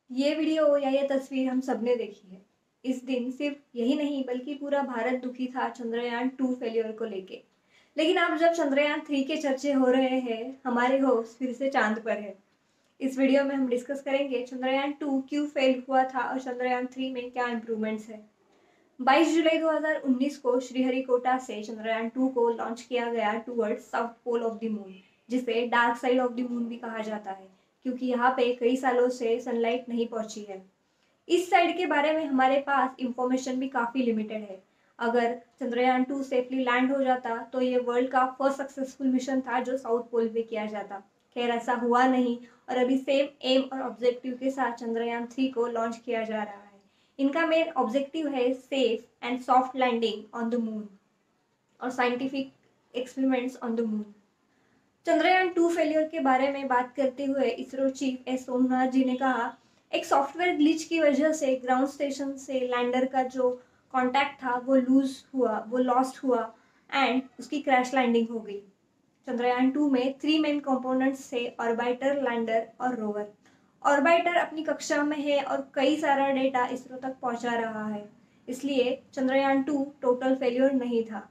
ये वीडियो या ये तस्वीर हम सबने देखी है। इस दिन सिर्फ यही नहीं बल्कि पूरा भारत दुखी था चंद्रयान-2 फेल्योर को लेके। लेकिन अब जब चंद्रयान-3 के चर्चे हो रहे हैं, हमारे होश फिर से चांद पर है। इस वीडियो में हम डिस्कस करेंगे चंद्रयान-2 क्यों फेल हुआ था और चंद्रयान-3 में क्या इम्प्रूवमेंट्स है। 22 जुलाई 2019 को श्रीहरिकोटा से चंद्रयान-2 को लॉन्च किया गया towards south pole of the moon, जिसे dark side of the moon भी कहा जाता है, क्योंकि यहाँ पे कई सालों से सनलाइट नहीं पहुंची है। इस साइड के बारे में हमारे पास इंफॉर्मेशन भी काफ़ी लिमिटेड है। अगर चंद्रयान-2 सेफली लैंड हो जाता तो ये वर्ल्ड का फर्स्ट सक्सेसफुल मिशन था जो साउथ पोल पे किया जाता। खैर ऐसा हुआ नहीं और अभी सेम एम और ऑब्जेक्टिव के साथ चंद्रयान-3 को लॉन्च किया जा रहा है। इनका मेन ऑब्जेक्टिव है safe and soft landing on the moon और scientific experiments on the moon. Chandrayaan two failure के बारे में बात करते हुए ISRO chief S Somnath ji ने कहा, एक सॉफ्टवेयर ग्लिच की वजह से ग्राउंड स्टेशन से लैंडर का जो कांटेक्ट था वो लॉस्ट हुआ एंड उसकी क्रैश लैंडिंग हो गई। चंद्रयान-2 में 3 मेन कंपोनेंट्स थे, ऑर्बिटर, लैंडर और रोवर। ऑर्बिटर अपनी कक्षा में है और कई सारा डेटा इसरो तक पहुंचा रहा है, इसलिए चंद्रयान-2 टोटल फेल्योर नहीं था।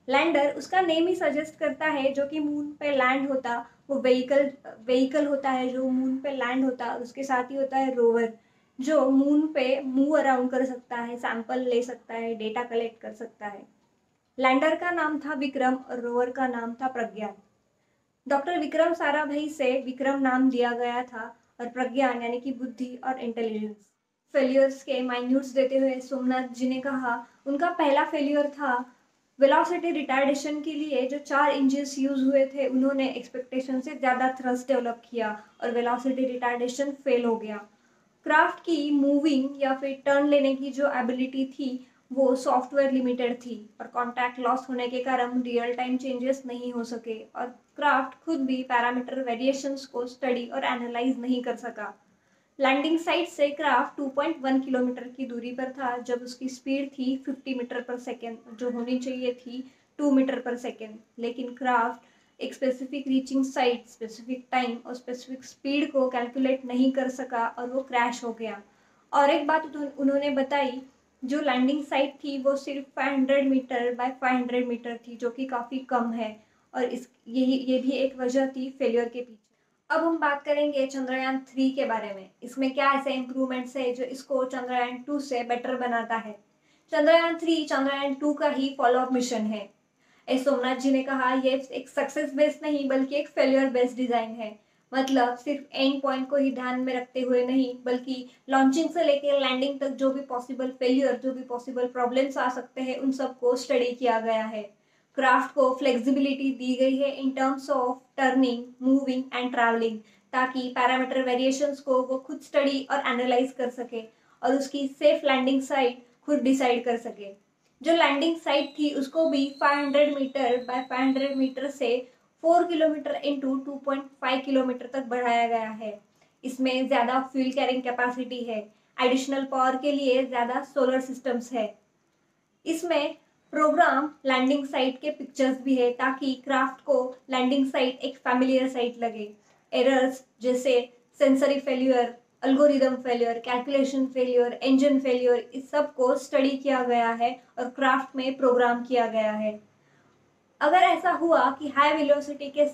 लैंडर उसका नेम ही सजेस्ट करता है, जो कि मून पे लैंड होता, वो व्हीकल होता है जो मून पे लैंड होता, उसके साथ ही होता है रोवर जो मून पे मूव अराउंड कर सकता है, सैंपल ले सकता है, डेटा कलेक्ट कर सकता है। लैंडर का नाम था विक्रम और रोवर का नाम था प्रज्ञान। डॉक्टर विक्रम साराभाई से विक्रम नाम दिया गया था और प्रज्ञान यानी कि बुद्धि और इंटेलिजेंस। फेलियर्स के माइन्यूट्स देते हुए सोमनाथ जी ने कहा, उनका पहला फेलियर था वेलोसिटी रिटार्डेशन के लिए जो 4 इंजन्स यूज हुए थे, उन्होंने एक्सपेक्टेशन से ज़्यादा थ्रस्ट डेवलप किया और वेलोसिटी रिटार्डेशन फेल हो गया। क्राफ्ट की मूविंग या फिर टर्न लेने की जो एबिलिटी थी वो सॉफ्टवेयर लिमिटेड थी और कॉन्टैक्ट लॉस होने के कारण रियल टाइम चेंजेस नहीं हो सके और क्राफ्ट खुद भी पैरामीटर वेरिएशंस को स्टडी और एनालाइज नहीं कर सका। लैंडिंग साइट से क्राफ्ट 2.1 किलोमीटर की दूरी पर था जब उसकी स्पीड थी 50 मीटर पर सेकेंड, जो होनी चाहिए थी 2 मीटर पर सेकेंड। लेकिन क्राफ्ट एक specific reaching site, specific time और स्पेसिफिक स्पीड को कैलकुलेट नहीं कर सका और वो क्रैश हो गया। और एक बात उन्होंने बताई, जो लैंडिंग साइट थी वो सिर्फ 500 मीटर बाय 500 मीटर थी, जो कि काफ़ी कम है और ये भी एक वजह थी फेलियर के पीछे। अब हम बात करेंगे चंद्रयान-3 के बारे में। इसमें क्या ऐसे इम्प्रूवमेंट्स है जो इसको चंद्रयान-2 से बेटर बनाता है। चंद्रयान-3 चंद्रयान-2 का ही फॉलो अप मिशन है। एस सोमनाथ जी ने कहा, ये एक सक्सेस बेस्ड नहीं बल्कि एक फेलियर बेस्ड डिजाइन है। मतलब सिर्फ एंड पॉइंट को ही ध्यान में रखते हुए नहीं, बल्कि लॉन्चिंग से लेकर लैंडिंग तक जो भी पॉसिबल फेलियर, जो भी पॉसिबल प्रॉब्लम्स आ सकते हैं, उन सबको स्टडी किया गया है। क्राफ्ट को फ्लेक्सिबिलिटी दी गई है in terms of turning, moving and travelling, ताकि पैरामीटर वेरिएशंस को वो खुद स्टडी और एनालाइज कर सके और उसकी सेफ लैंडिंग साइट खुद डिसाइड कर सके। जो लैंडिंग साइट थी उसको भी 500 मीटर बाय 500 मीटर से 4 किलोमीटर इंटू 2.5 किलोमीटर तक बढ़ाया गया है। इसमें ज़्यादा फ्यूल कैरिंग कैपेसिटी है, एडिशनल पावर के लिए ज़्यादा सोलर सिस्टम्स है। इसमें प्रोग्राम लैंडिंग साइट के पिक्चर्स भी है ताकि क्राफ्ट को लैंडिंग साइट एक फैमिलियर साइट लगे। एरर्स जैसे sensory failure, algorithm failure, calculation failure, engine failure, इस सब को स्टडी किया गया है और क्राफ्ट में प्रोग्राम किया गया है। अगर ऐसा हुआ कि हाई वेलोसिटी के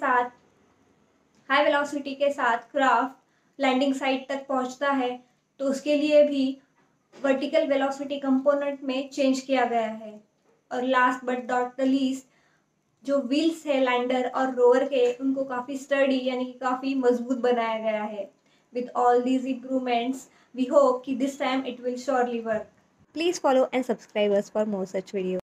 साथ क्राफ्ट लैंडिंग साइट तक पहुंचता है, तो उसके लिए भी वर्टिकल वेलोसिटी कंपोनेंट में चेंज किया गया है। और last but not the least, जो व्हील्स है लैंडर और रोवर के, उनको काफ़ी स्टडी यानी कि काफ़ी मजबूत बनाया गया है। With all these improvements, we hope कि this time it will surely work. Please follow and subscribe us for more such video.